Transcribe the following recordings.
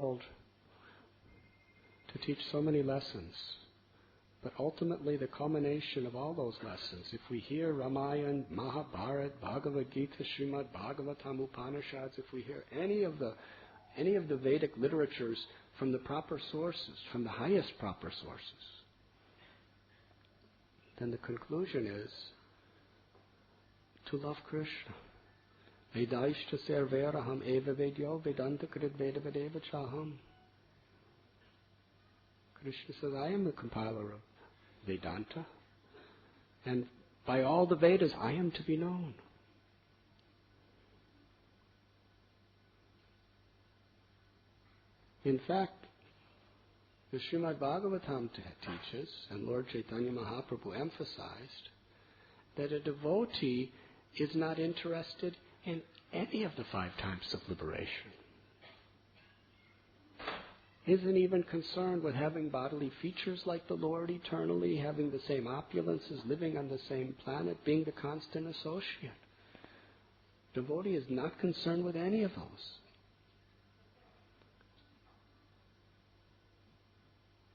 world to teach so many lessons. But ultimately the culmination of all those lessons, if we hear Ramayana, Mahabharata, Bhagavad Gita, Srimad Bhagavatam, Upanishads, if we hear any of the Vedic literatures from the proper sources, from the highest proper sources, then the conclusion is to love Krishna. Vedaishta serveraham eva vedyo vedanta krid vedavadeva chaham. Krishna says, I am the compiler of Vedanta, and by all the Vedas I am to be known. In fact, the Srimad Bhagavatam teaches, and Lord Chaitanya Mahaprabhu emphasized, that a devotee is not interested in any of the 5 types of liberation. Isn't even concerned with having bodily features like the Lord eternally, having the same opulences, living on the same planet, being the constant associate. Devotee is not concerned with any of those.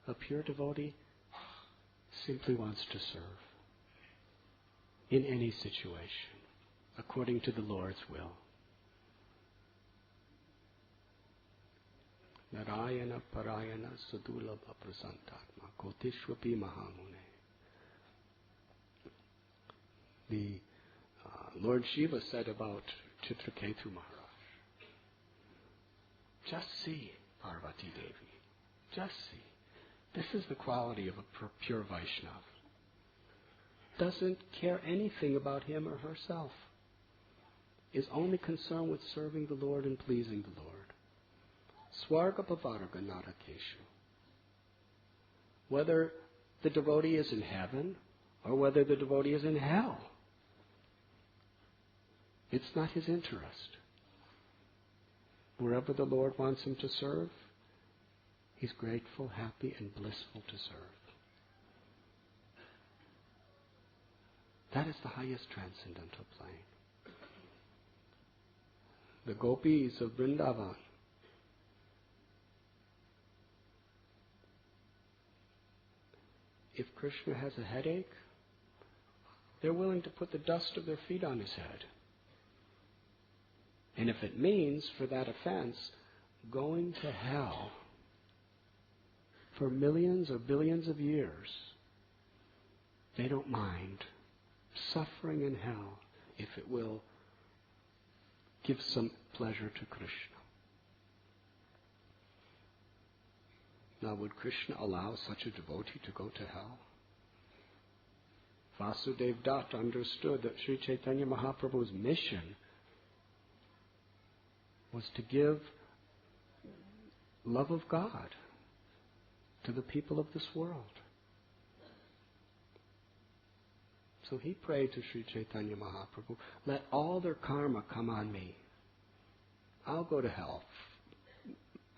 A pure devotee simply wants to serve in any situation, according to the Lord's will. Narayana Parayana Sadulabha Prasantatma Kotishwapi Mahamune. The Lord Shiva said about Chitraketu Maharaj, just see Parvati Devi, just see. This is the quality of a pure Vaishnava. Doesn't care anything about him or herself. Is only concerned with serving the Lord and pleasing the Lord. Swarga Pavarga Narakeshu. Whether the devotee is in heaven or whether the devotee is in hell, it's not his interest. Wherever the Lord wants him to serve, he's grateful, happy, and blissful to serve. That is the highest transcendental plane. The gopis of Vrindavan, if Krishna has a headache, they're willing to put the dust of their feet on his head. And if it means, for that offense, going to hell for millions or billions of years, they don't mind suffering in hell if it will give some pleasure to Krishna. Now, would Krishna allow such a devotee to go to hell? Vasudev Dutt understood that Sri Chaitanya Mahaprabhu's mission was to give love of God to the people of this world. So he prayed to Sri Chaitanya Mahaprabhu, let all their karma come on me. I'll go to hell.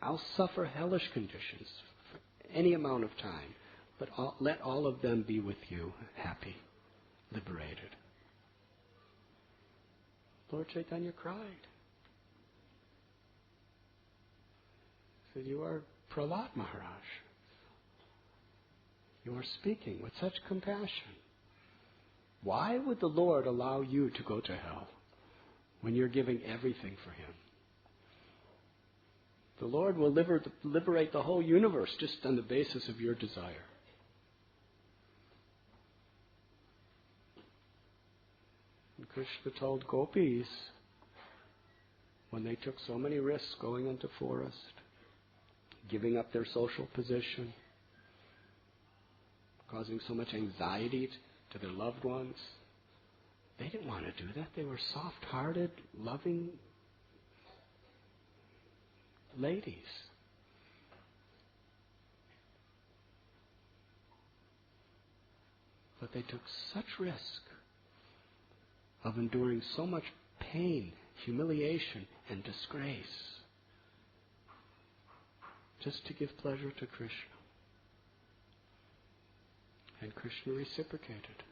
I'll suffer hellish conditions for any amount of time, but let all of them be with you, happy, liberated. Lord Chaitanya cried. He said, you are Prahlad Maharaj. You are speaking with such compassion. Why would the Lord allow you to go to hell when you're giving everything for Him? The Lord will liberate the whole universe just on the basis of your desire. And Krishna told gopis, when they took so many risks going into forest, giving up their social position, causing so much anxiety to their loved ones, they didn't want to do that. They were soft-hearted, loving ladies. But they took such risk of enduring so much pain, humiliation, and disgrace just to give pleasure to Krishna. And Krishna reciprocated.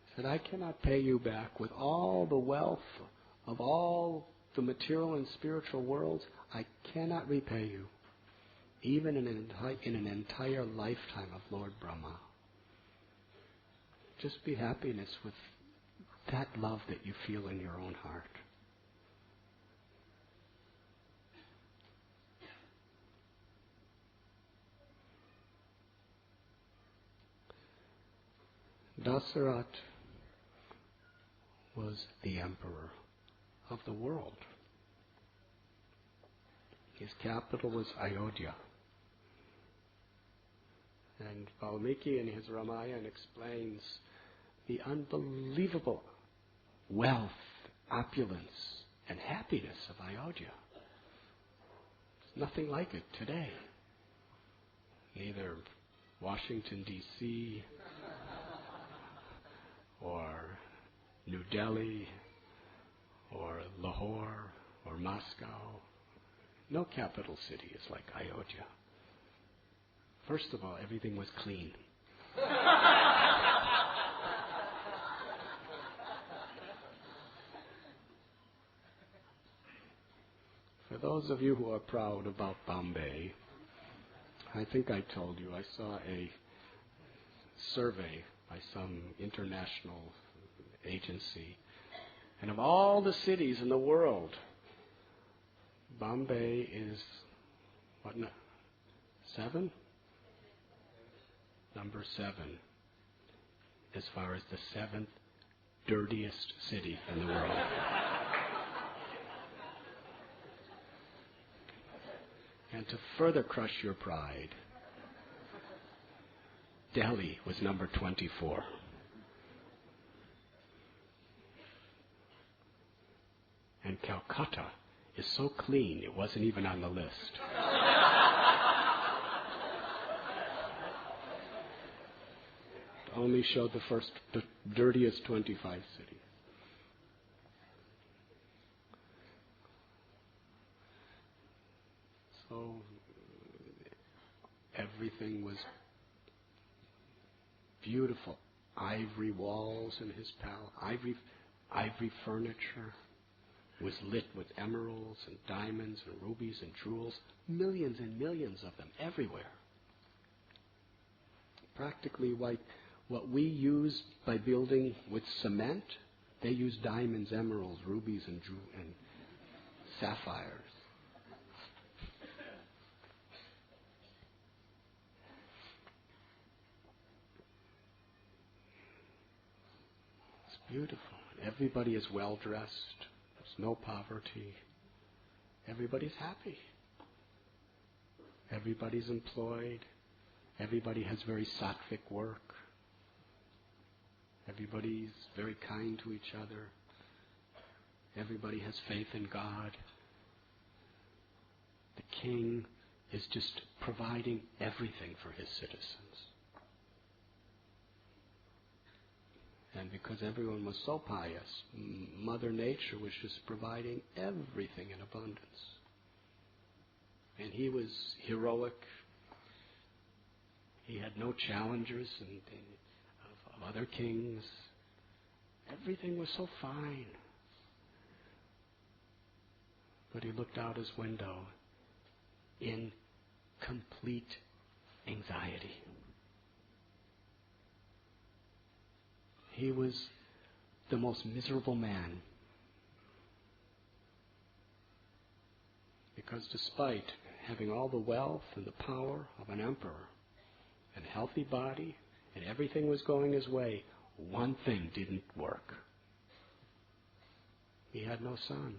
He said, I cannot pay you back with all the wealth of all the material and spiritual worlds, I cannot repay you, even in an entire lifetime of Lord Brahma. Just be happiness with that love that you feel in your own heart. Dasharath was the emperor of the world. His capital was Ayodhya. And Valmiki in his Ramayana explains the unbelievable wealth, opulence, and happiness of Ayodhya. There's nothing like it today. Neither Washington, D.C., or New Delhi, or Lahore, or Moscow. No capital city is like Ayodhya. First of all, everything was clean. For those of you who are proud about Bombay, I think I told you I saw a survey by some international agency, and of all the cities in the world, Bombay is, what, 7? Number 7, as far as the 7th dirtiest city in the world. And to further crush your pride, Delhi was number 24. And Calcutta is so clean it wasn't even on the list. Only showed the dirtiest 25 cities. So everything was beautiful. Ivory walls in his palace, ivory furniture was lit with emeralds and diamonds and rubies and jewels, millions and millions of them everywhere. Practically like what we use by building with cement, they use diamonds, emeralds, rubies, and sapphires. It's beautiful. Everybody is well dressed. There's no poverty. Everybody's happy. Everybody's employed. Everybody has very sattvic work. Everybody's very kind to each other. Everybody has faith in God. The king is just providing everything for his citizens. And because everyone was so pious, Mother Nature was just providing everything in abundance. And he was heroic. He had no challengers of other kings. Everything was so fine. But he looked out his window in complete anxiety. He was the most miserable man. Because despite having all the wealth and the power of an emperor, and healthy body, and everything was going his way, one thing didn't work. He had no son.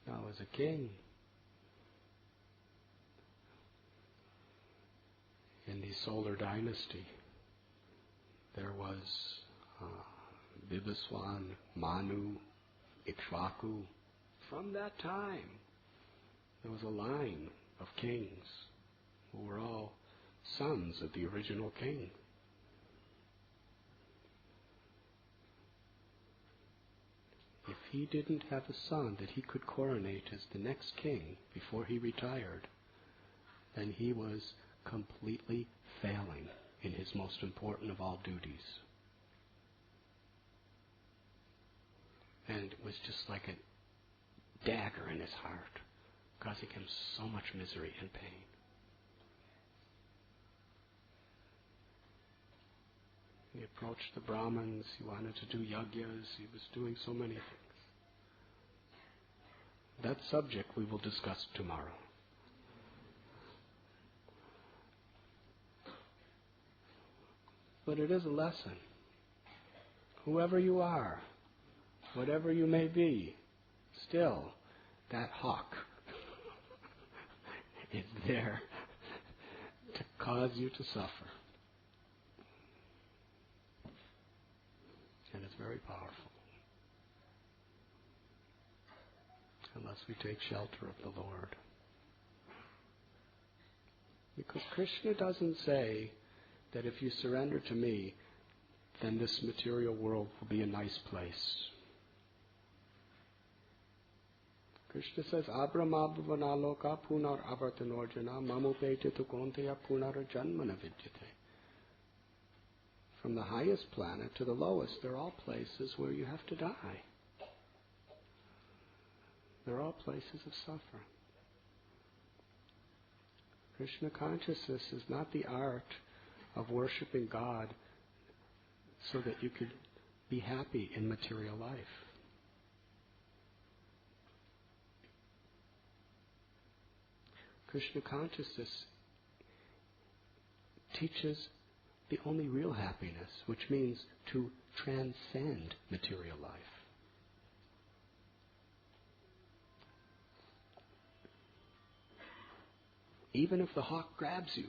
Now, as a king, in the solar dynasty, there was Vibhiswan, Manu, Ikshvaku. From that time, there was a line of kings who were all sons of the original king. If he didn't have a son that he could coronate as the next king before he retired, then he was completely failing in his most important of all duties. And it was just like a dagger in his heart, causing him so much misery and pain. He approached the Brahmins, he wanted to do yagyas, he was doing so many things. That subject we will discuss tomorrow. But it is a lesson. Whoever you are, whatever you may be, still, that hawk is there to cause you to suffer. And it's very powerful. Unless we take shelter of the Lord. Because Krishna doesn't say that if you surrender to me, then this material world will be a nice place. Krishna says, Abramabhavanaloka punar avartanorjana mamupete tukonteya punara janmana vidyate. From the highest planet to the lowest, they're all places where you have to die. They're all places of suffering. Krishna consciousness is not the art of worshiping God so that you could be happy in material life. Krishna consciousness teaches the only real happiness, which means to transcend material life. Even if the hawk grabs you,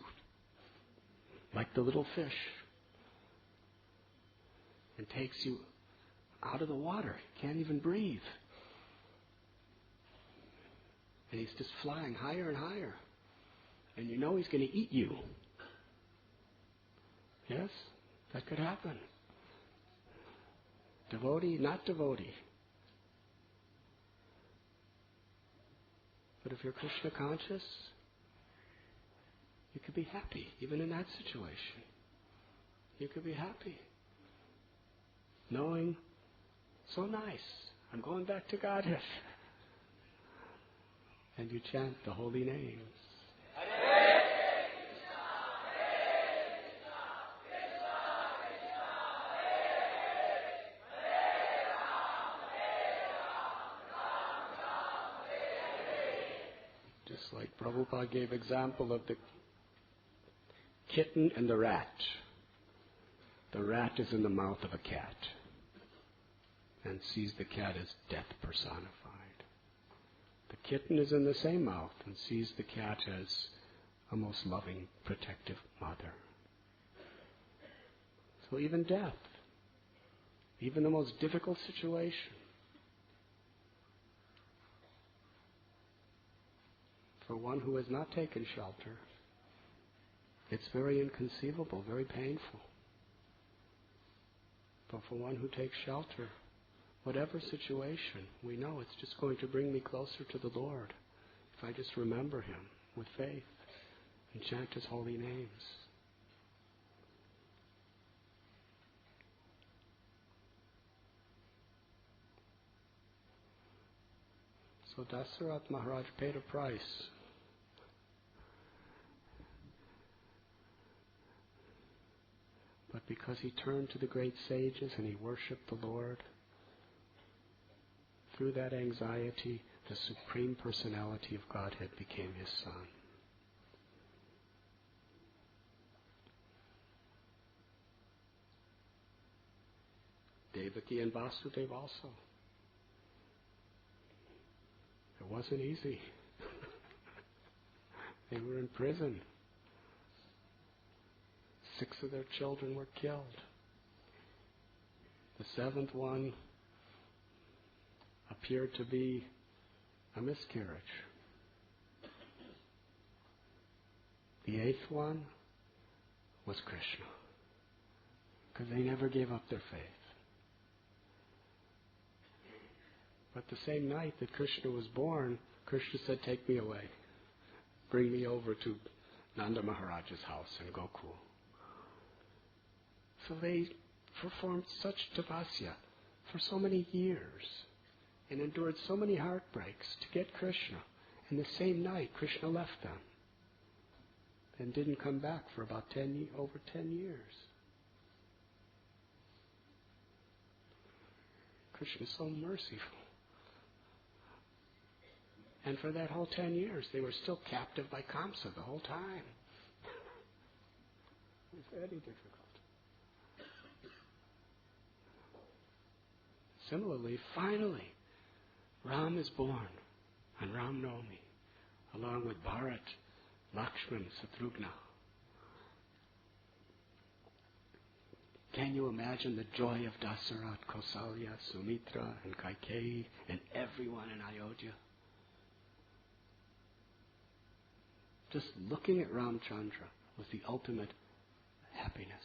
like the little fish, and takes you out of the water, you can't even breathe. And he's just flying higher and higher. And you know he's going to eat you. Yes, that could happen. Devotee, not devotee. But if you're Krishna conscious, you could be happy, even in that situation. You could be happy. Knowing, so nice, I'm going back to Godhead. And you chant the holy names. Hare Krishna, Hare Krishna, Krishna Krishna, Hare Hare, Hare Rama, Hare Rama, Rama Rama, Hare Hare. Just like Prabhupada gave example of the kitten and the rat. The rat is in the mouth of a cat and sees the cat as death personified. The kitten is in the same mouth and sees the cat as a most loving, protective mother. So even death, even the most difficult situation, for one who has not taken shelter, it's very inconceivable, very painful. But for one who takes shelter, whatever situation, we know it's just going to bring me closer to the Lord if I just remember Him with faith and chant His holy names. So Dasharath Maharaj paid a price. But because he turned to the great sages and he worshipped the Lord, through that anxiety, the Supreme Personality of Godhead became his son. Devaki and Vasudeva also. It wasn't easy. They were in prison. 6 of their children were killed. The 7th one appeared to be a miscarriage. The 8th one was Krishna, because they never gave up their faith. But the same night that Krishna was born, Krishna said, "Take me away. Bring me over to Nanda Maharaj's house in Gokul." So they performed such tapasya for so many years and endured so many heartbreaks to get Krishna. And the same night, Krishna left them and didn't come back for about over 10 years. Krishna is so merciful. And for that whole 10 years, they were still captive by Kamsa the whole time. It was very difficult. Similarly, finally, Ram is born on Ramnavmi, along with Bharat, Lakshman, Satrugna. Can you imagine the joy of Dasharath, Kausalya, Sumitra, and Kaikeyi, and everyone in Ayodhya? Just looking at Ramachandra was the ultimate happiness.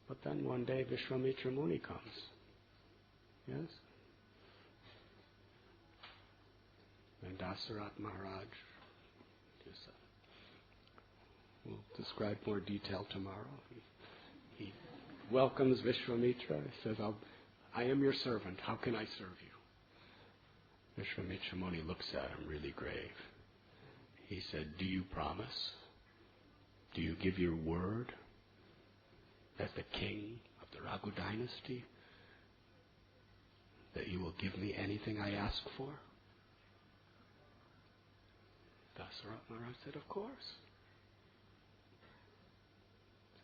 But then one day Vishwamitra Muni comes. Yes? And Dasharath Maharaj, we'll describe more detail tomorrow. He welcomes Vishwamitra. He says, I am your servant. How can I serve you? Vishwamitra Muni looks at him really grave. He said, do you promise? Do you give your word as the king of the Raghu dynasty that you will give me anything I ask for? Dasharath Maharaj said, of course.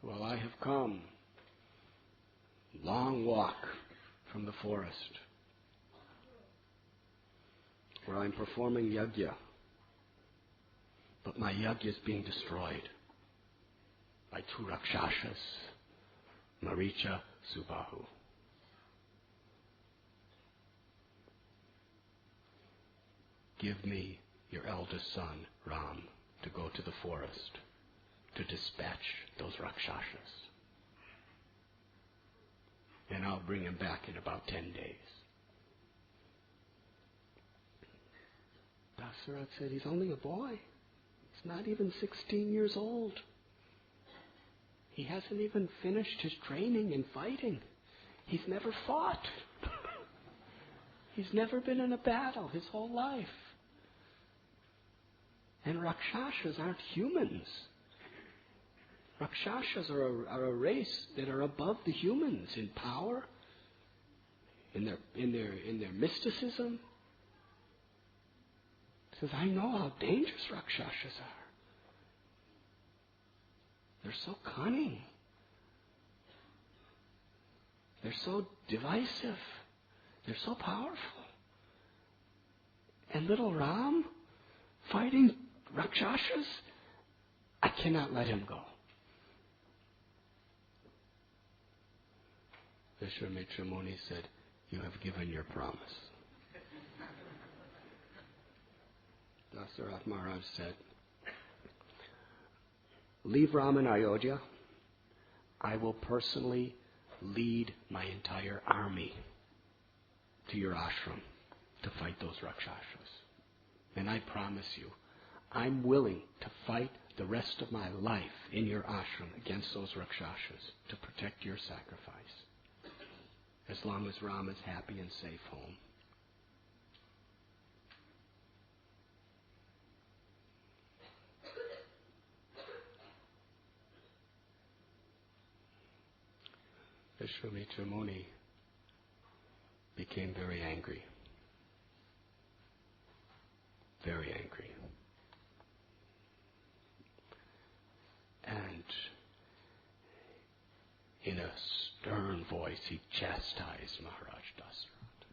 Well, I have come, long walk from the forest, where I'm performing yajna, but my yajna is being destroyed by two Rakshasas, Maricha, Subahu. Give me your eldest son, Ram, to go to the forest to dispatch those Rakshasas. And I'll bring him back in about 10 days. Dasharath said, he's only a boy. He's not even 16 years old. He hasn't even finished his training in fighting. He's never fought. He's never been in a battle his whole life. And Rakshasas aren't humans. Rakshasas are a race that are above the humans in power, in their mysticism. He says, I know how dangerous Rakshasas are. They're so cunning. They're so divisive. They're so powerful. And little Ram fighting Rakshasas, I cannot let him go. Vishwamitra Muni said, you have given your promise. Dasharath Maharaj said, leave Ram in Ayodhya. I will personally lead my entire army to your ashram to fight those Rakshasas. And I promise you, I'm willing to fight the rest of my life in your ashram against those Rakshasas to protect your sacrifice, as long as Ram is happy and safe home. Vishwamitra Muni became very angry. Very angry. And in a stern voice, he chastised Maharaj Dasharath.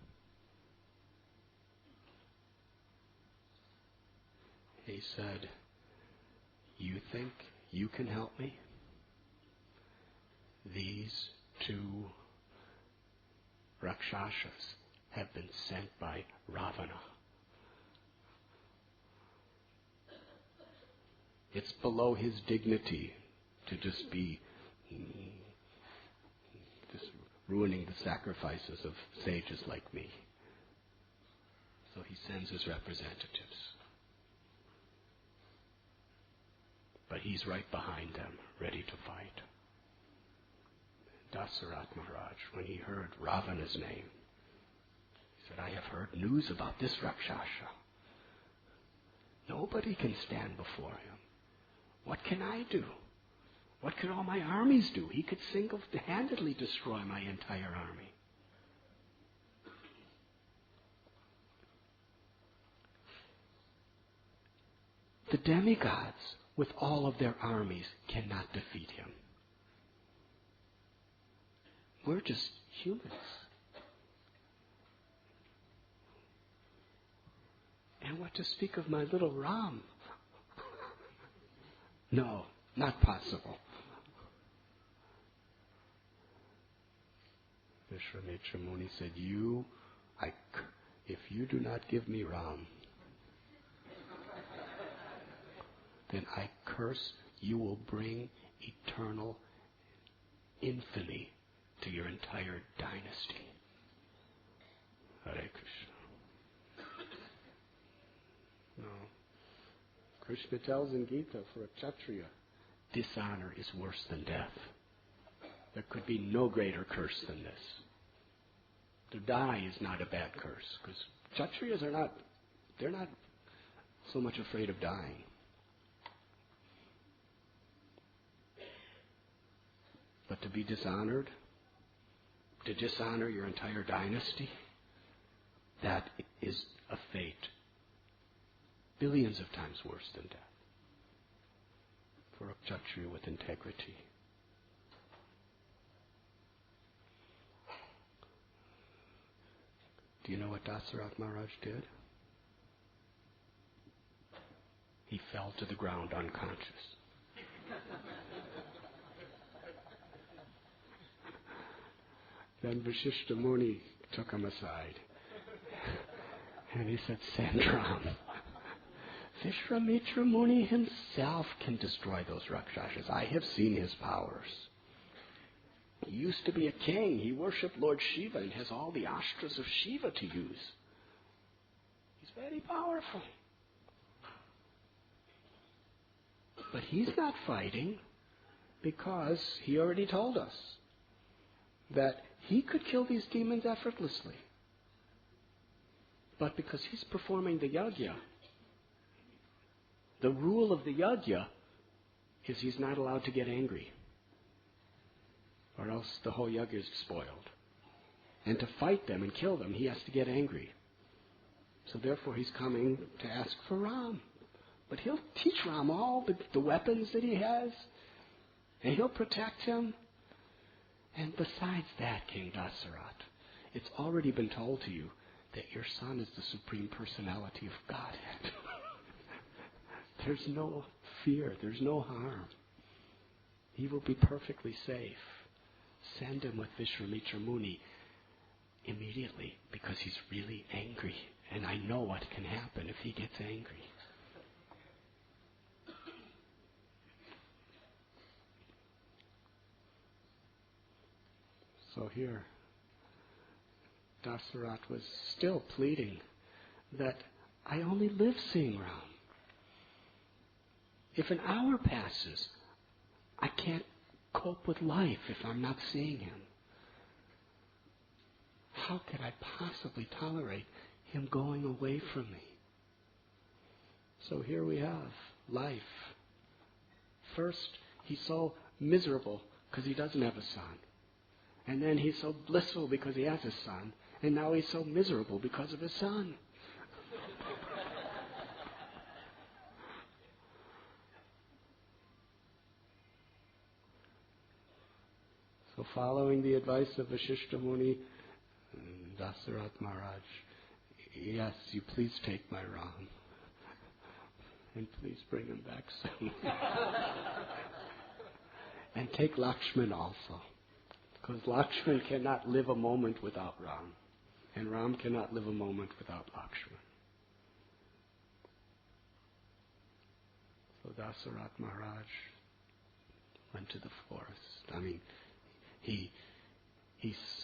He said, you think you can help me? These two Rakshasas have been sent by Ravana. It's below his dignity to just be just ruining the sacrifices of sages like me. So he sends his representatives. but he's right behind them, ready to fight. Dasharath Maharaj, when he heard Ravana's name, he said, I have heard news about this Rakshasa. Nobody can stand before him. What can I do? What could all my armies do? He could single-handedly destroy my entire army. The demigods, with all of their armies, cannot defeat him. We're just humans. And what to speak of my little Ram? No, not possible. Vishwamitra Muni said, if you do not give me Ram, then I curse you will bring eternal infamy to your entire dynasty. Hare Krishna. No. Krishna tells in Gita, for a Kshatriya, dishonor is worse than death. There could be no greater curse than this. To die is not a bad curse, because Kshatriyas they're not so much afraid of dying. But to be dishonored, to dishonor your entire dynasty, that is a fate billions of times worse than death for a Kshatriya with integrity. Do you know what Dasharath Maharaj did? He fell to the ground unconscious. Then Vashishta Muni took him aside. And he said, send Ram. Vishwamitra Muni himself can destroy those Rakshasas. I have seen his powers. He used to be a king. He worshipped Lord Shiva and has all the astras of Shiva to use. He's very powerful. But he's not fighting because he already told us that he could kill these demons effortlessly. But because he's performing the yajna, the rule of the yajna is he's not allowed to get angry, or else the whole yajna is spoiled. And to fight them and kill them, he has to get angry. So therefore he's coming to ask for Ram. But he'll teach Ram all the weapons that he has, and he'll protect him. And besides that, King Dasharath, it's already been told to you that your son is the Supreme Personality of Godhead. There's no fear. There's no harm. He will be perfectly safe. Send him with Vishwamitra Muni immediately, because he's really angry. And I know what can happen if he gets angry. So here, Dasharath was still pleading that I only live seeing Ram. If an hour passes, I can't cope with life if I'm not seeing him. How could I possibly tolerate him going away from me? So here we have life. First, he's so miserable because he doesn't have a son. And then he's so blissful because he has a son. And now he's so miserable because of his son. So following the advice of Vashishta Muni, Dasharath Maharaj, yes, you please take my Ram. And please bring him back soon. And take Lakshman also. Because Lakshman cannot live a moment without Ram. And Ram cannot live a moment without Lakshman. So Dasharath Maharaj went to the forest. He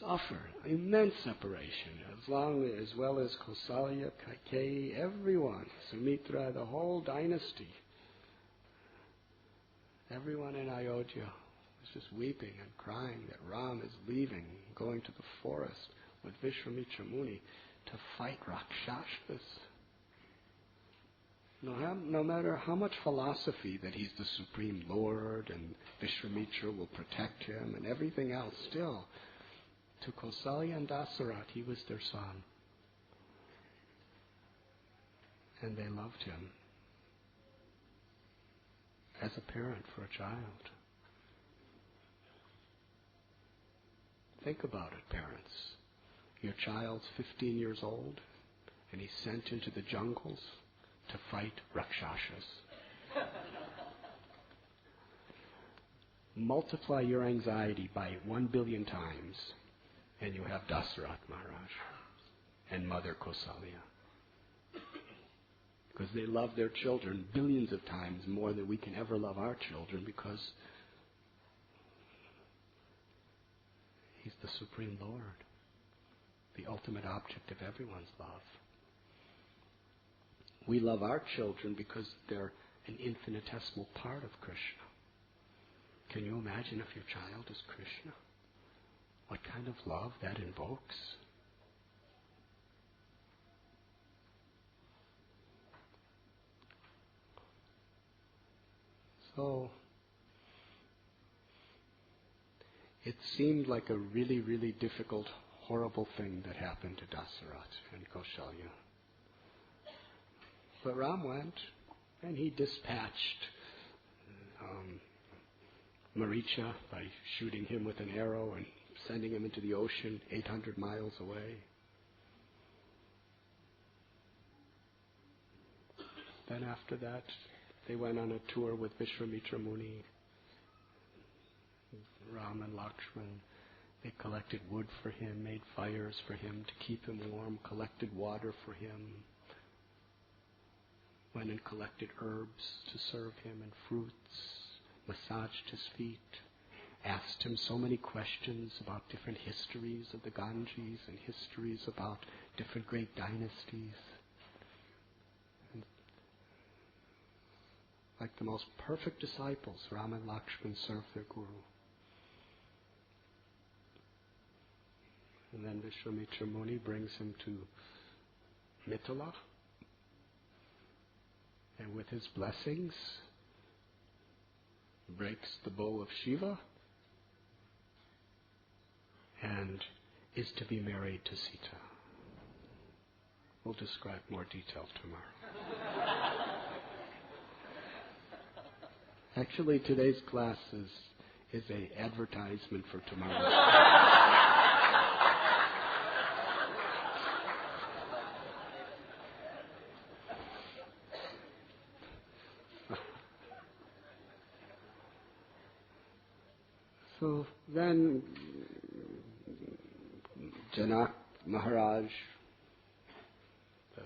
suffered immense separation, as well as Kausalya, Kaikeyi, everyone, Sumitra, the whole dynasty. Everyone in Ayodhya was just weeping and crying that Ram is leaving, going to the forest with Vishwamitra Muni to fight Rakshasas. No matter how much philosophy that he's the Supreme Lord and Vishwamitra will protect him and everything else, still, to Kausalya and Dasharath, he was their son. And they loved him as a parent for a child. Think about it, parents. Your child's 15 years old and he's sent into the jungles to fight Rakshasas. Multiply your anxiety by 1 billion times and you have Dasharath Maharaj and Mother Kausalya. Because they love their children billions of times more than we can ever love our children, because he's the Supreme Lord, the ultimate object of everyone's love. We love our children because they're an infinitesimal part of Krishna. Can you imagine if your child is Krishna? What kind of love that invokes? So, it seemed like a really, really difficult, horrible thing that happened to Dasharath and Kausalya. But Ram went and he dispatched Maricha by shooting him with an arrow and sending him into the ocean 800 miles away. Then after that, they went on a tour with Vishwamitra Muni, Ram and Lakshman. They collected wood for him, made fires for him to keep him warm, collected water for him, went and collected herbs to serve him and fruits, massaged his feet, asked him so many questions about different histories of the Ganges and histories about different great dynasties. Like the most perfect disciples, Ram and Lakshman served their Guru. And then Vishwamitra Muni brings him to Mithila, and with his blessings, breaks the bow of Shiva, and is to be married to Sita. We'll describe more detail tomorrow. Actually, today's class is an advertisement for tomorrow. So then Janak Maharaj, the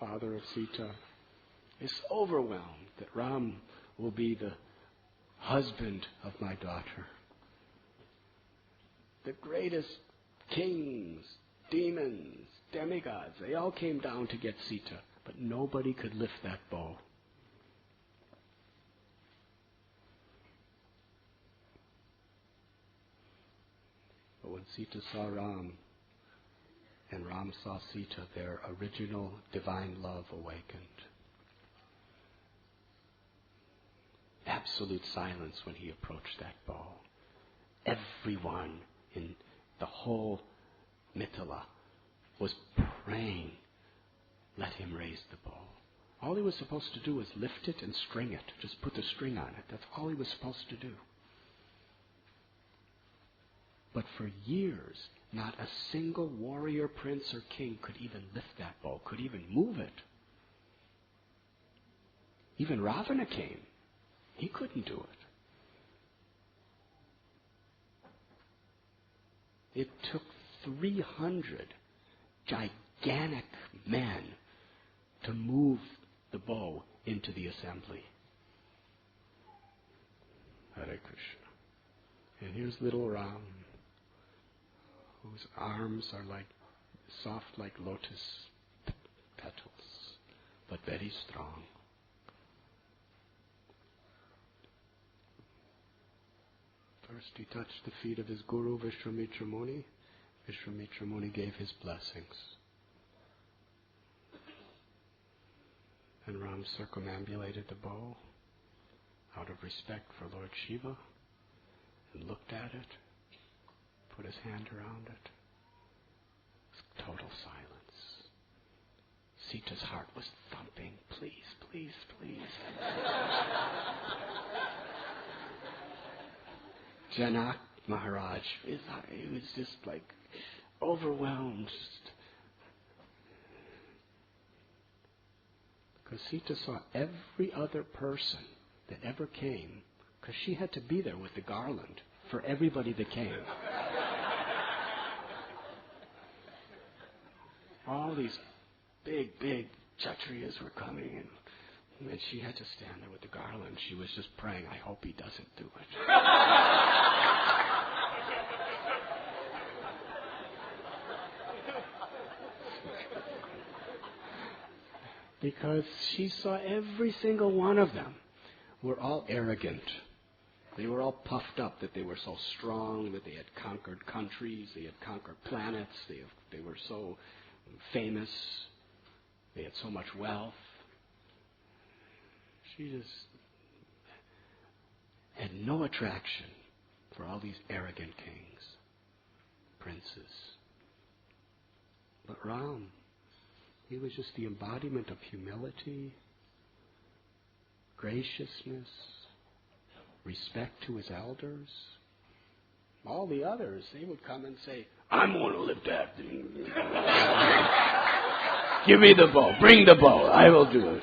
father of Sita, is overwhelmed that Ram will be the husband of my daughter. The greatest kings, demons, demigods, they all came down to get Sita, but nobody could lift that bow. But when Sita saw Ram and Ram saw Sita, their original divine love awakened. Absolute silence when he approached that bow. Everyone in the whole Mithila was praying, let him raise the bow. All he was supposed to do was lift it and string it. Just put the string on it. That's all he was supposed to do. But for years, not a single warrior, prince, or king could even lift that bow, could even move it. Even Ravana came. He couldn't do it. It took 300 gigantic men to move the bow into the assembly. Hare Krishna. And here's little Ram, whose arms are like soft like lotus petals, but very strong. First he touched the feet of his guru, Vishwamitra Muni. Vishwamitra Muni gave his blessings. And Ram circumambulated the bow out of respect for Lord Shiva and looked at it, put his hand around it. Total silence. Sita's heart was thumping. Please, please, please. Janak Maharaj, he was just like overwhelmed. Because Sita saw every other person that ever came, because she had to be there with the garland for everybody that came. All these big Kshatriyas were coming, and she had to stand there with the garland. She was just praying, I hope he doesn't do it. Because she saw every single one of them were all arrogant. They were all puffed up that they were so strong, that they had conquered countries, they had conquered planets, they were so famous, they had so much wealth. She just had no attraction for all these arrogant kings, princes. But Ram, he was just the embodiment of humility, graciousness, respect to his elders. All the others, they would come and say, I'm going to lift that thing. Give me the bow. Bring the bow. I will do it.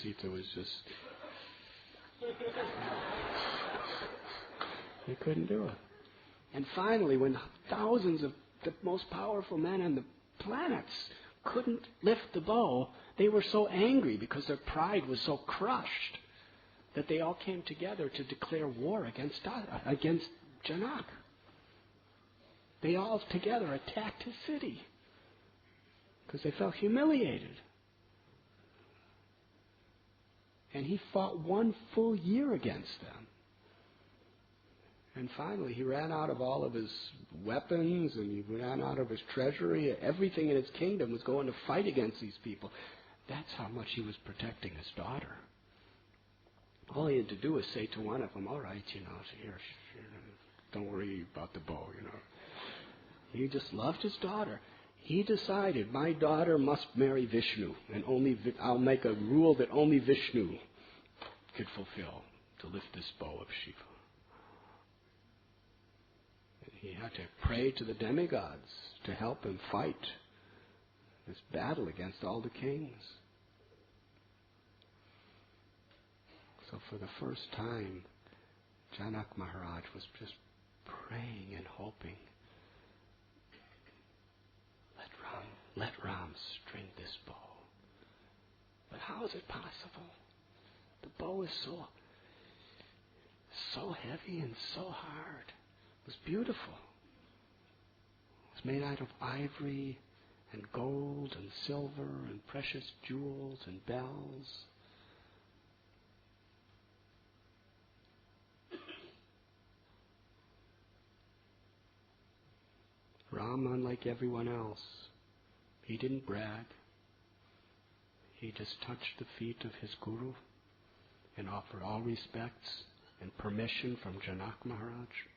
Sita was just... He couldn't do it. And finally, when thousands of the most powerful men on the planets couldn't lift the bow, they were so angry because their pride was so crushed that they all came together to declare war against Janak. They all together attacked his city because they felt humiliated. And he fought 1 full year against them. And finally, he ran out of all of his weapons, and he ran out of his treasury. Everything in his kingdom was going to fight against these people. That's how much he was protecting his daughter. All he had to do was say to one of them, all right, here, don't worry about the bow, He just loved his daughter. He decided, my daughter must marry Vishnu, and I'll make a rule that only Vishnu could fulfill to lift this bow of Shiva. He had to pray to the demigods to help him fight this battle against all the kings. So for the first time, Janak Maharaj was just praying and hoping, let Ram string this bow. But how is it possible? The bow is so heavy and so hard. It was beautiful. It was made out of ivory and gold and silver and precious jewels and bells. Ram, unlike everyone else, he didn't brag. He just touched the feet of his guru and offered all respects and permission from Janak Maharaj.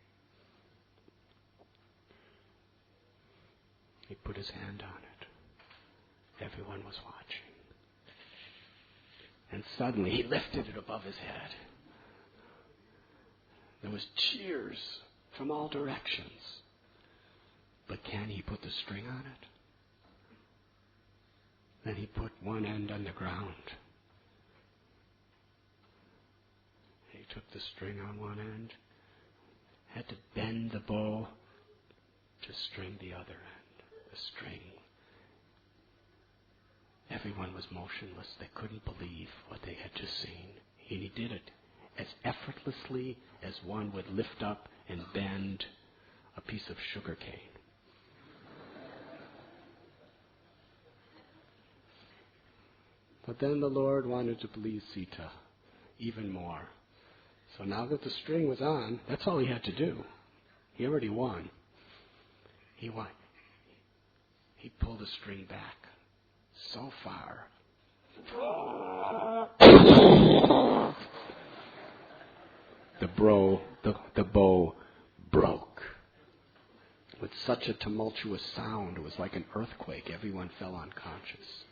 He put his hand on it. Everyone was watching. And suddenly he lifted it above his head. There was cheers from all directions. But can he put the string on it? Then he put one end on the ground. He took the string on one end, had to bend the bow to string the other end, the string. Everyone was motionless. They couldn't believe what they had just seen. And he did it as effortlessly as one would lift up and bend a piece of sugar cane. But then the Lord wanted to please Sita even more. So now that the string was on, that's all he had to do. He already won. He pulled the string back so far. The bow broke with such a tumultuous sound. It was like an earthquake. Everyone fell unconscious.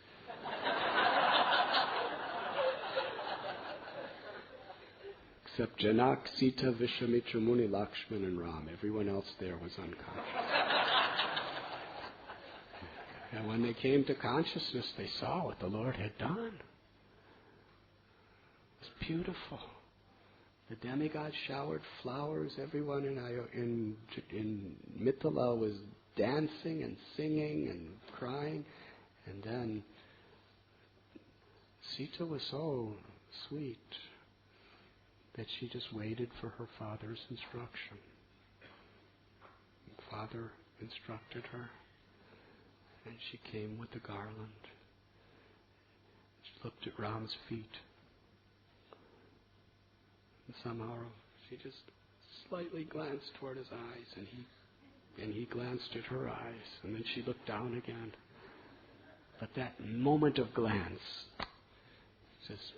Except Janak, Sita, Vishwamitra Muni, Lakshman, and Ram. Everyone else there was unconscious. And when they came to consciousness, they saw what the Lord had done. It was beautiful. The demigod showered flowers. Everyone in Mithila was dancing and singing and crying. And then Sita was so sweet that she just waited for her father's instruction. The father instructed her, and she came with the garland. She looked at Ram's feet. And somehow she just slightly glanced toward his eyes, and he glanced at her eyes, and then she looked down again. But that moment of glance just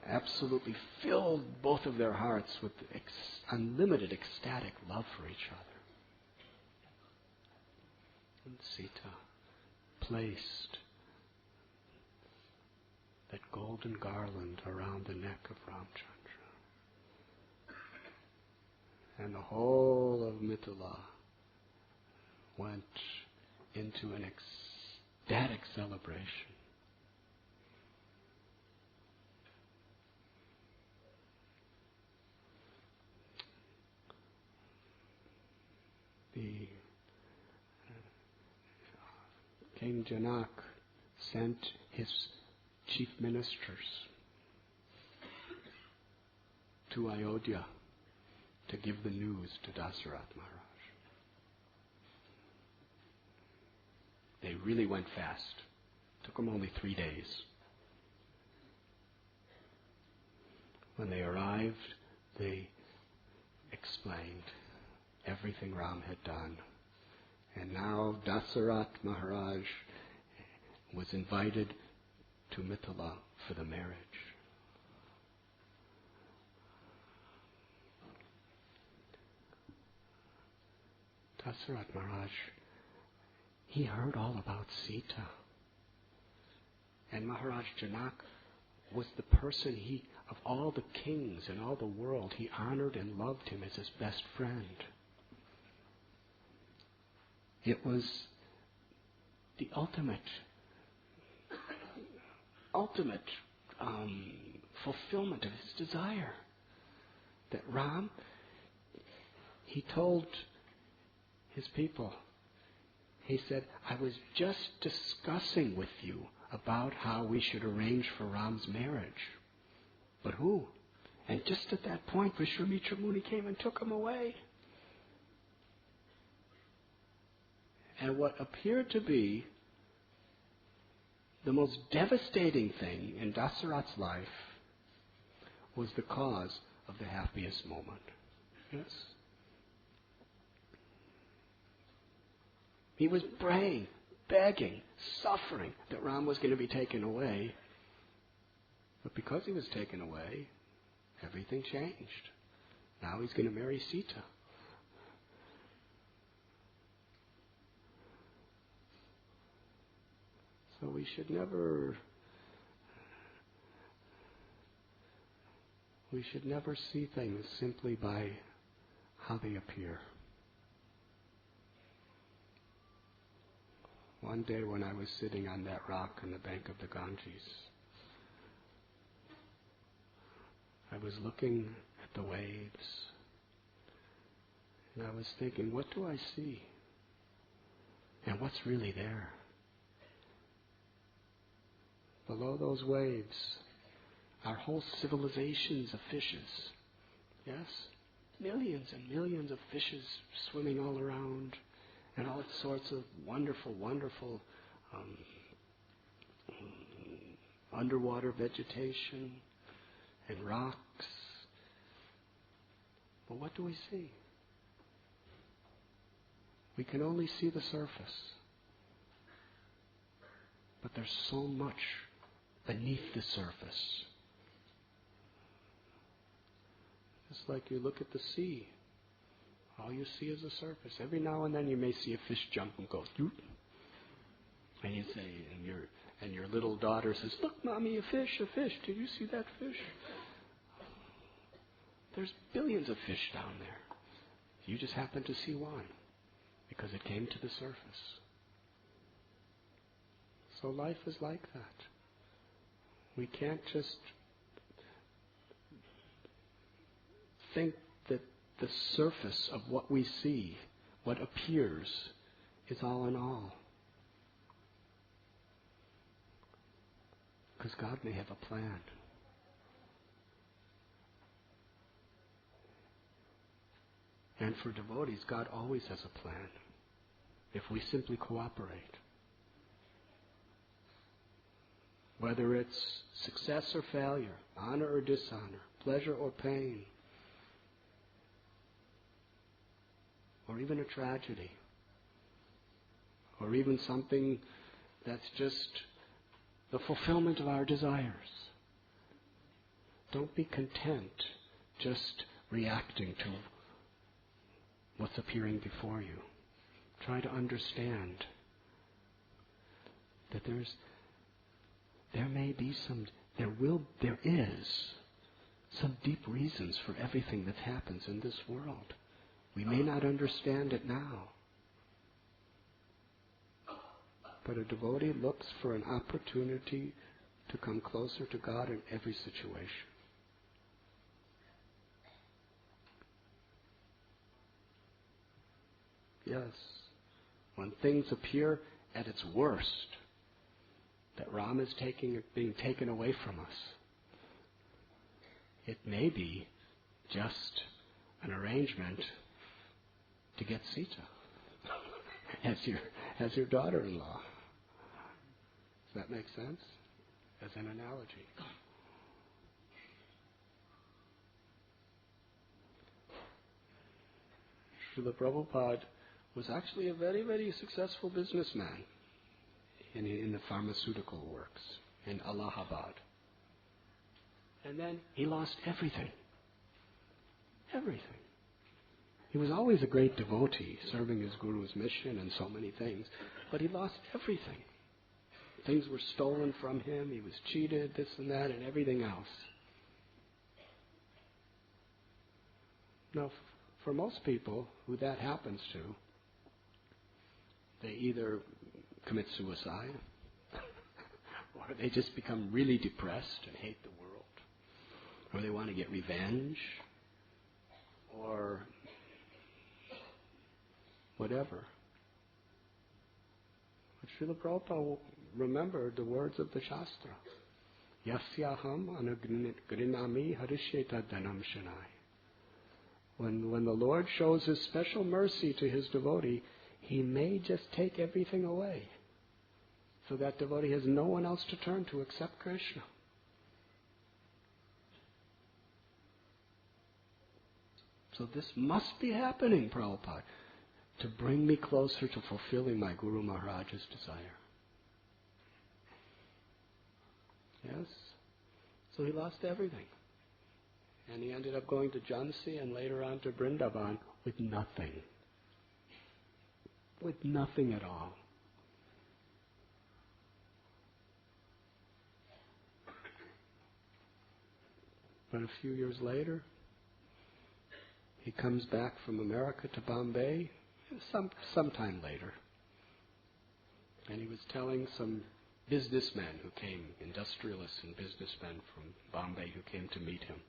absolutely filled both of their hearts with unlimited ecstatic love for each other. And Sita placed that golden garland around the neck of Ramchandra. And the whole of Mithila went into an ecstatic celebration. King Janak sent his chief ministers to Ayodhya to give the news to Dasharath Maharaj. They really went fast. Took them only 3 days. When they arrived, they explained everything Ram had done. And now Dasharath Maharaj was invited to Mithila for the marriage. Dasharath Maharaj, he heard all about Sita. And Maharaj Janak was the person of all the kings in all the world, he honored and loved him as his best friend. It was the ultimate fulfillment of his desire. That Ram, he told his people, he said, I was just discussing with you about how we should arrange for Ram's marriage. But who? And just at that point, Vishwamitra Muni came and took him away. And what appeared to be the most devastating thing in Dasharath's life was the cause of the happiest moment. Yes? He was praying, begging, suffering that Ram was going to be taken away. But because he was taken away, everything changed. Now he's going to marry Sita. So we should never see things simply by how they appear. One day when I was sitting on that rock on the bank of the Ganges, I was looking at the waves, and I was thinking, what do I see? And what's really there? Below those waves are whole civilizations of fishes. Yes? Millions and millions of fishes swimming all around, and all sorts of wonderful, wonderful underwater vegetation and rocks. But what do we see? We can only see the surface. But there's so much beneath the surface. It's like you look at the sea. All you see is the surface. Every now and then you may see a fish jump and go, "Doop." And you say, and your little daughter says, "Look, Mommy, a fish, a fish. Did you see that fish?" There's billions of fish down there. You just happen to see one because it came to the surface. So life is like that. We can't just think that the surface of what we see, what appears, is all in all. Because God may have a plan. And for devotees, God always has a plan, if we simply cooperate. Whether it's success or failure, honor or dishonor, pleasure or pain, or even a tragedy, or even something that's just the fulfillment of our desires. Don't be content just reacting to what's appearing before you. Try to understand that there is some deep reasons for everything that happens in this world. We may not understand it now. But a devotee looks for an opportunity to come closer to God in every situation. Yes, when things appear at its worst, that Rama is being taken away from us, it may be just an arrangement to get Sita as your daughter-in-law. Does that make sense? As an analogy. Srila Prabhupada was actually a very, very successful businessman in the pharmaceutical works in Allahabad. And then he lost everything. Everything. He was always a great devotee, serving his guru's mission and so many things, but he lost everything. Things were stolen from him, he was cheated, this and that, and everything else. Now, for most people who that happens to, they either commit suicide, or they just become really depressed and hate the world, or they want to get revenge, or whatever. But Srila Prabhupada remembered the words of the Shastra. Yasyaham anagrinami harisheta dhanam shanai. When the Lord shows His special mercy to His devotee, He may just take everything away. So that devotee has no one else to turn to except Krishna. So this must be happening, Prabhupada, to bring me closer to fulfilling my Guru Maharaj's desire. Yes? So he lost everything. And he ended up going to Jhansi and later on to Vrindavan with nothing. With nothing at all. But a few years later, he comes back from America to Bombay, sometime later. And he was telling some businessmen who came, industrialists and businessmen from Bombay who came to meet him.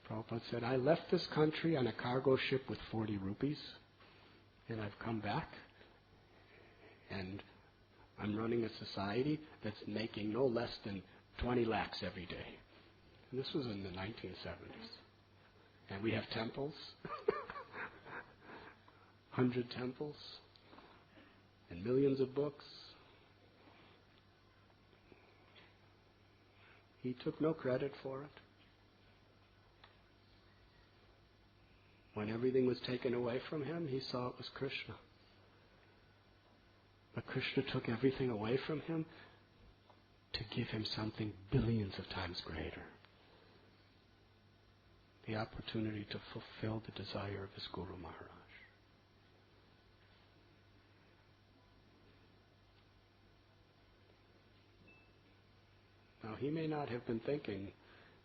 Prabhupada said, I left this country on a cargo ship with 40 rupees, and I've come back, and I'm running a society that's making no less than 20 lakhs every day. And this was in the 1970s. And we have temples, 100 temples, and millions of books. He took no credit for it. When everything was taken away from him, he saw it was Krishna. But Krishna took everything away from him to give him something billions of times greater. The opportunity to fulfill the desire of his Guru Maharaj. Now, he may not have been thinking,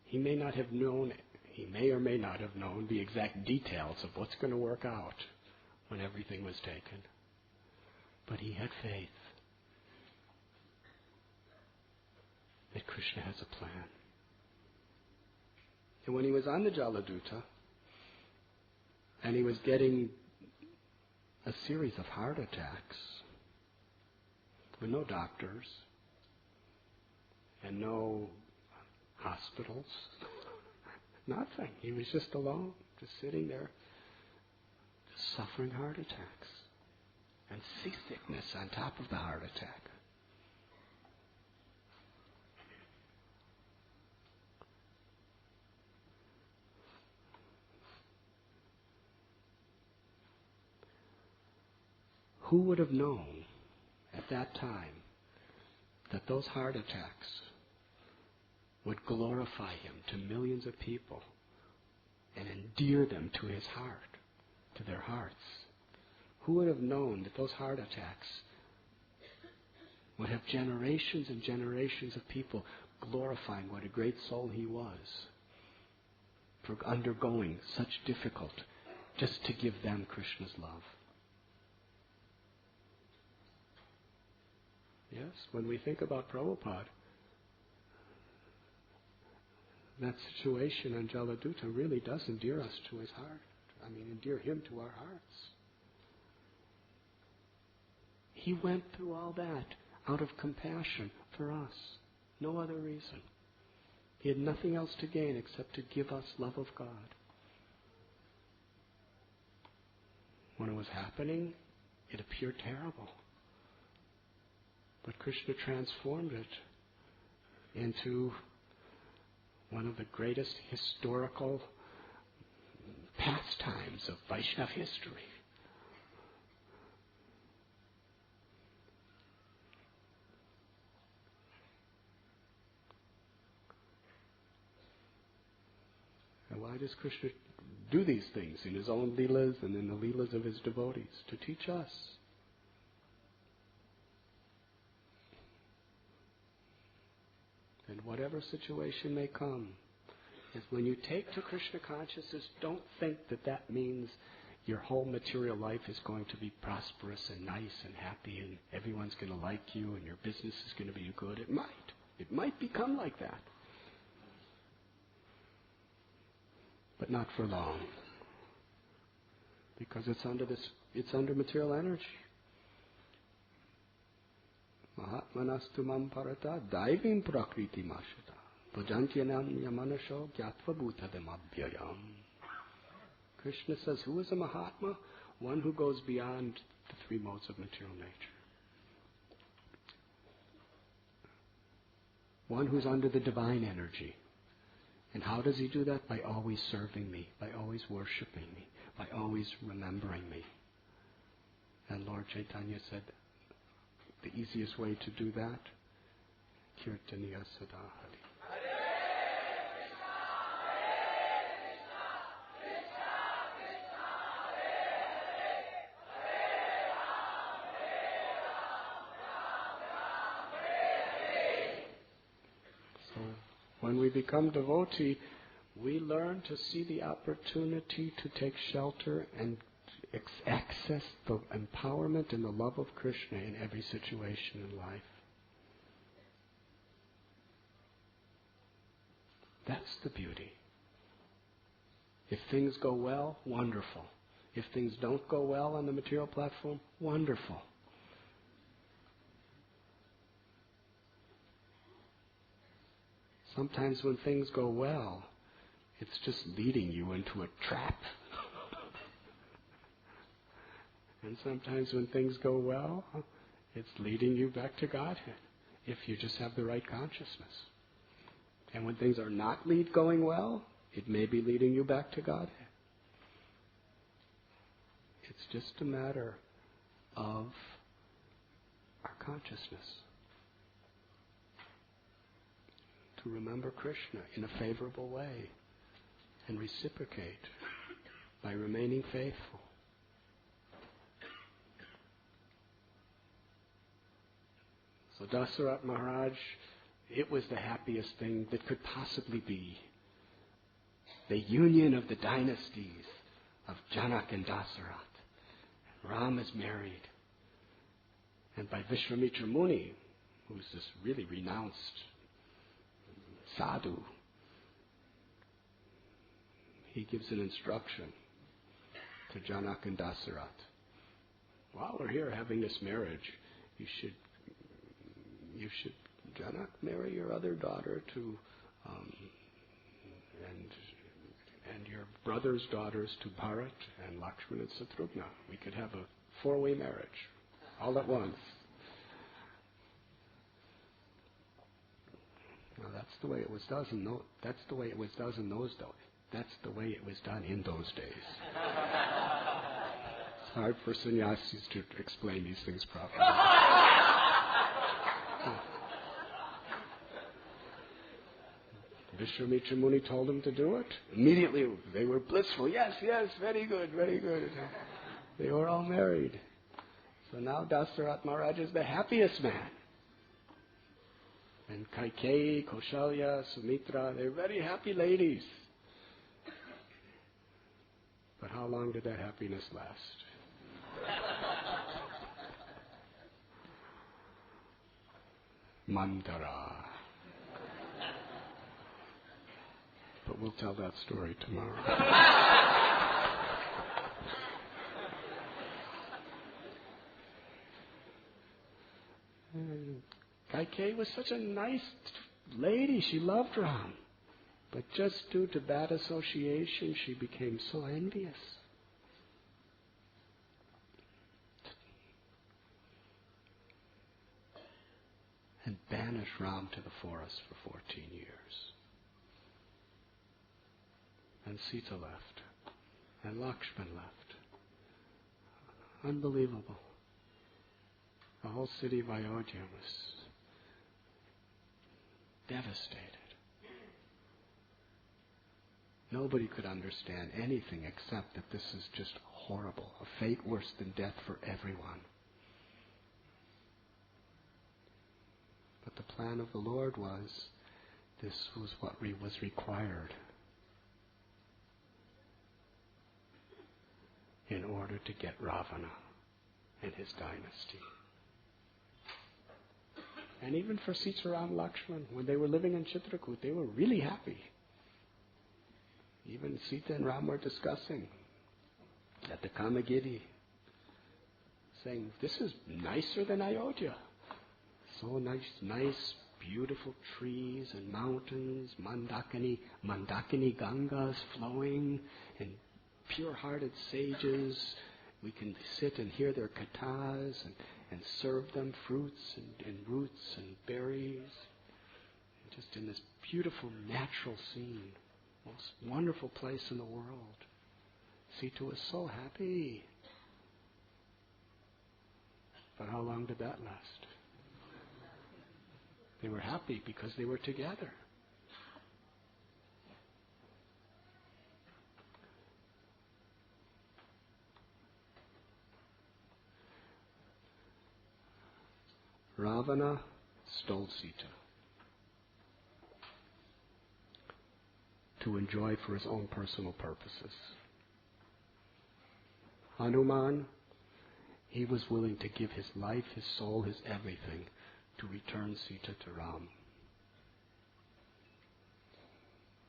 he may not have known, he may or may not have known the exact details of what's going to work out when everything was taken. But he had faith that Krishna has a plan. And when he was on the Jaladuta, and he was getting a series of heart attacks, with no doctors, and no hospitals, nothing. He was just alone, just sitting there, just suffering heart attacks. And seasickness on top of the heart attack. Who would have known at that time that those heart attacks would glorify him to millions of people and endear them to his heart, to their hearts? Who would have known that those heart attacks would have generations and generations of people glorifying what a great soul he was for undergoing such difficult just to give them Krishna's love? Yes, when we think about Prabhupada, that situation on Jaladuta really does endear us to his heart. Endear him to our hearts. He went through all that out of compassion for us. No other reason. He had nothing else to gain except to give us love of God. When it was happening, it appeared terrible. But Krishna transformed it into one of the greatest historical pastimes of Vaishnava history. And why does Krishna do these things in his own leelas and in the leelas of his devotees? To teach us. And whatever situation may come, is when you take to Krishna consciousness, don't think that that means your whole material life is going to be prosperous and nice and happy and everyone's going to like you and your business is going to be good. It might. It might become like that. But not for long. Because it's under material energy. Mahatmanastu mam parata daivim prakriti mashata bhajantyanam yamanasho gyatva bhutadam abhyayam. Krishna says, who is a Mahatma? One who goes beyond the three modes of material nature. One who's under the divine energy. And how does he do that? By always serving me, by always worshipping me, by always remembering me. And Lord Chaitanya said, the easiest way to do that, Kirtaniya Sada Hari. So when we become devotee, we learn to see the opportunity to take shelter and access the empowerment and the love of Krishna in every situation in life. That's the beauty. If things go well, wonderful. If things don't go well on the material platform, wonderful. Sometimes when things go well, it's just leading you into a trap. And sometimes when things go well, it's leading you back to Godhead, if you just have the right consciousness. And when things are not going well, it may be leading you back to Godhead. It's just a matter of our consciousness. To remember Krishna in a favorable way and reciprocate by remaining faithful. So Dasharath Maharaj, it was the happiest thing that could possibly be. The union of the dynasties of Janak and Dasharath. Ram is married. And by Vishwamitra Muni, who's this really renounced sadhu, he gives an instruction to Janak and Dasharath. While we're here having this marriage, you should Janak, marry your other daughter to, and your brother's daughters to Bharat and Lakshman and Shatrugna. We could have a 4-way marriage, all at once. Now that's the way it was done in those. That's the way it was done in those days. That's the way it was done in those days. It's hard for sannyasis to explain these things properly. Vishwamitra Muni told him to do it. Immediately they were blissful. Yes, very good, very good. They were all married. So now Dasharath Maharaj is the happiest man. And Kaikeyi, Kaushalya, Sumitra, they're very happy ladies. But how long did that happiness last? Mandara. But we'll tell that story tomorrow. Kaikeyi was such a nice lady. She loved Ram. But just due to bad association, she became so envious. And banished Ram to the forest for 14 years. And Sita left. And Lakshman left. Unbelievable. The whole city of Ayodhya was devastated. Nobody could understand anything except that this is just horrible, a fate worse than death for everyone. But the plan of the Lord was, this was what was required in order to get Ravana and his dynasty. And even for Sita Ram Lakshman, when they were living in Chitrakoot, they were really happy. Even Sita and Ram were discussing at the Kamagiri, saying, this is nicer than Ayodhya. So nice, beautiful trees and mountains, Mandakini Gangas flowing, and pure-hearted sages. We can sit and hear their kathas and serve them fruits and roots and berries. And just in this beautiful natural scene, most wonderful place in the world. Sita was so happy. But how long did that last? They were happy because they were together. Ravana stole Sita to enjoy for his own personal purposes. Hanuman, he was willing to give his life, his soul, his everything to return Sita to Ram.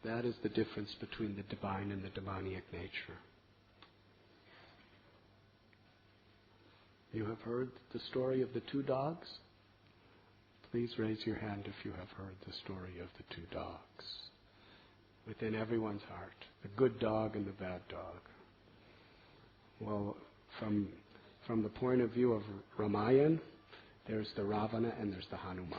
That is the difference between the divine and the demoniac nature. You have heard the story of the 2 dogs? Please raise your hand if you have heard the story of the 2 dogs. Within everyone's heart, the good dog and the bad dog. Well, from the point of view of Ramayana, there's the Ravana and there's the Hanuman.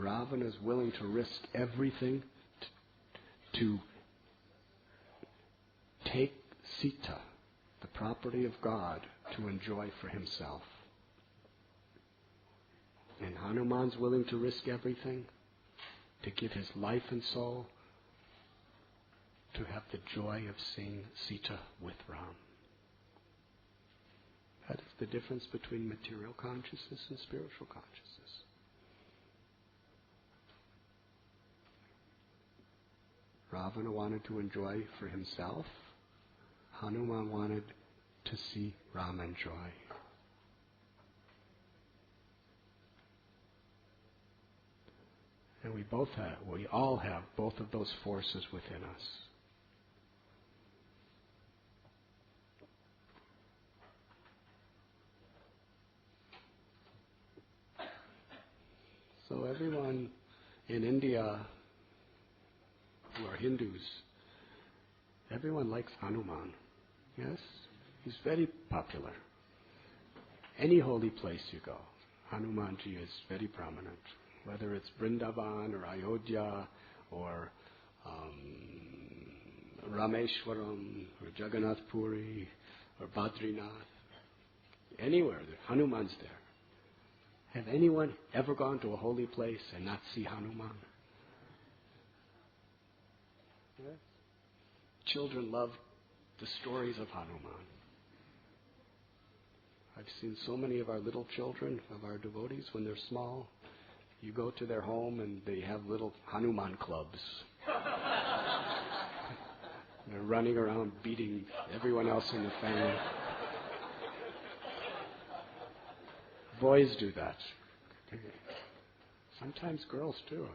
Ravana is willing to risk everything to take Sita, the property of God, to enjoy for himself. And Hanuman's willing to risk everything to give his life and soul to have the joy of seeing Sita with Ram. That is the difference between material consciousness and spiritual consciousness. Ravana wanted to enjoy for himself. Hanuman wanted to see Ram enjoy. And we all have both of those forces within us. So everyone in India who are Hindus, everyone likes Hanuman. Yes? He's very popular. Any holy place you go, Hanumanji is very prominent. Whether it's Vrindavan or Ayodhya or Rameshwaram or Jagannath Puri or Badrinath, anywhere, Hanuman's there. Have anyone ever gone to a holy place and not see Hanuman? Yes. Children love the stories of Hanuman. I've seen so many of our little children, of our devotees, when they're small, you go to their home and they have little Hanuman clubs. They're running around beating everyone else in the family. Boys do that. Sometimes girls too.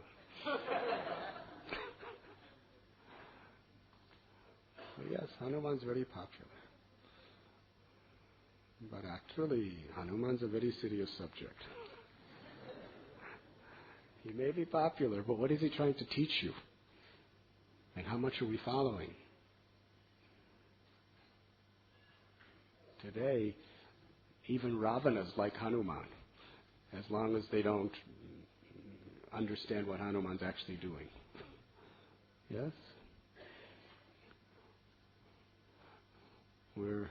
But yes, Hanuman's very popular. But actually, Hanuman's a very serious subject. He may be popular, but what is he trying to teach you? And how much are we following? Today, even Ravanas like Hanuman, as long as they don't understand what Hanuman's actually doing. Yes? We're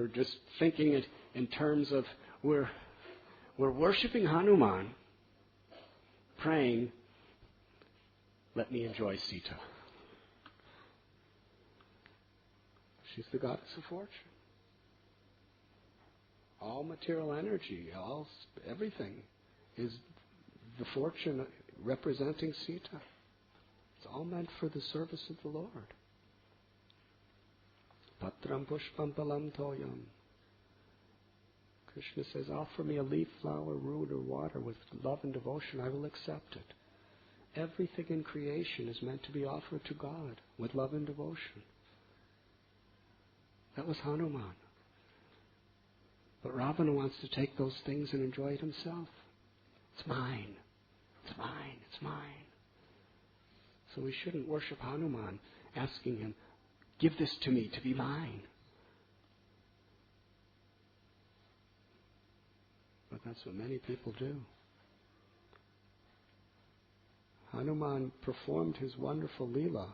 just thinking it in terms of we're worshiping Hanuman, praying, let me enjoy Sita. She's the goddess of fortune. All material energy, everything is the fortune representing Sita. It's all meant for the service of the Lord. Patram pushpam palam toyam. Krishna says, offer me a leaf, flower, root, or water with love and devotion, I will accept it. Everything in creation is meant to be offered to God with love and devotion. That was Hanuman. But Ravana wants to take those things and enjoy it himself. It's mine. It's mine. It's mine. So we shouldn't worship Hanuman asking him, give this to me to be mine. But that's what many people do. Hanuman performed his wonderful Leela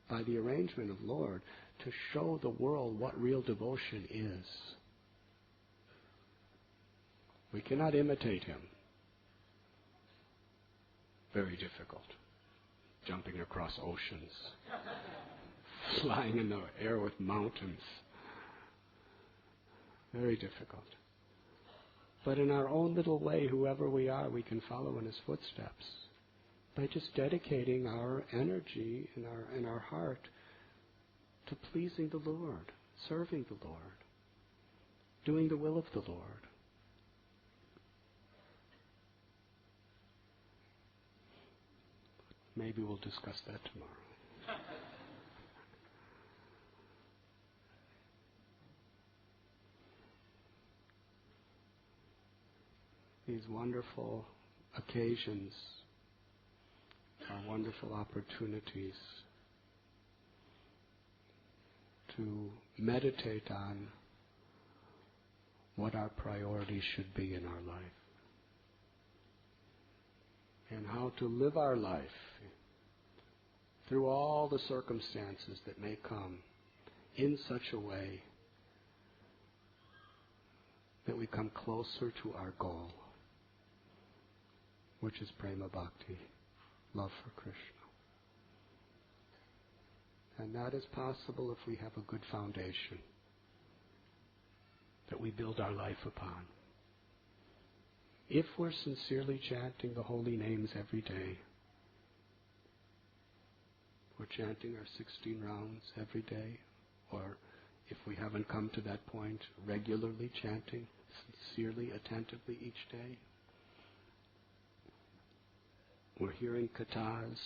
by the arrangement of Lord to show the world what real devotion is. We cannot imitate him. Very difficult. Jumping across oceans. Flying in the air with mountains. Very difficult. But in our own little way, whoever we are, we can follow in his footsteps. By just dedicating our energy and our heart to pleasing the Lord, serving the Lord, doing the will of the Lord. Maybe we'll discuss that tomorrow. These wonderful occasions are wonderful opportunities to meditate on what our priorities should be in our life. and how to live our life through all the circumstances that may come in such a way that we come closer to our goal, which is prema bhakti, love for Krishna. And that is possible if we have a good foundation that we build our life upon. If we're sincerely chanting the holy names every day, we're chanting our 16 rounds every day, or if we haven't come to that point, regularly chanting, sincerely, attentively each day. We're hearing kathas,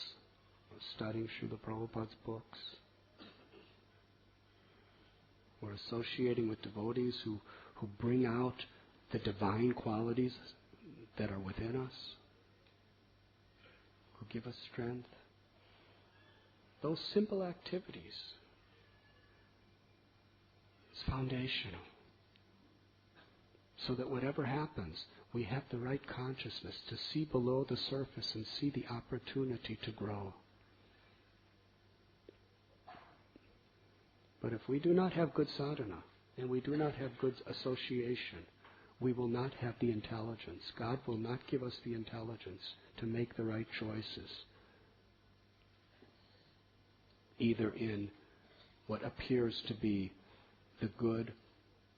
we're studying Srila Prabhupada's books. We're associating with devotees who bring out the divine qualities that are within us, who give us strength. Those simple activities is foundational, so that whatever happens, we have the right consciousness to see below the surface and see the opportunity to grow. But if we do not have good sadhana, and we do not have good association, we will not have the intelligence. God will not give us the intelligence to make the right choices, either in what appears to be the good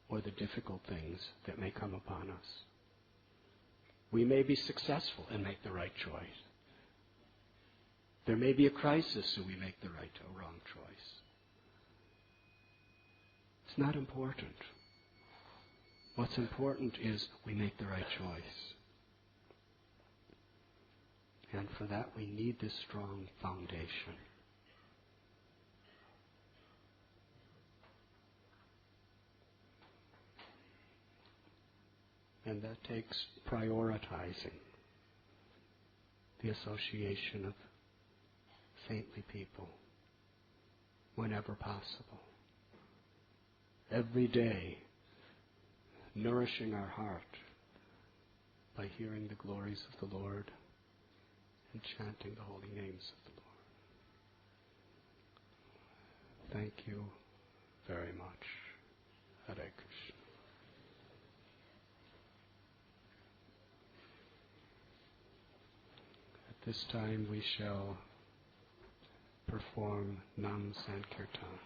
or the difficult things that may come upon us. We may be successful and make the right choice. There may be a crisis, so we make the right or wrong choice. It's not important. What's important is we make the right choice. And for that we need this strong foundation. And that takes prioritizing the association of saintly people whenever possible. Every day, nourishing our heart by hearing the glories of the Lord and chanting the holy names of the Lord. Thank you very much. Hare Krishna. At this time we shall perform Nam Sankirtan.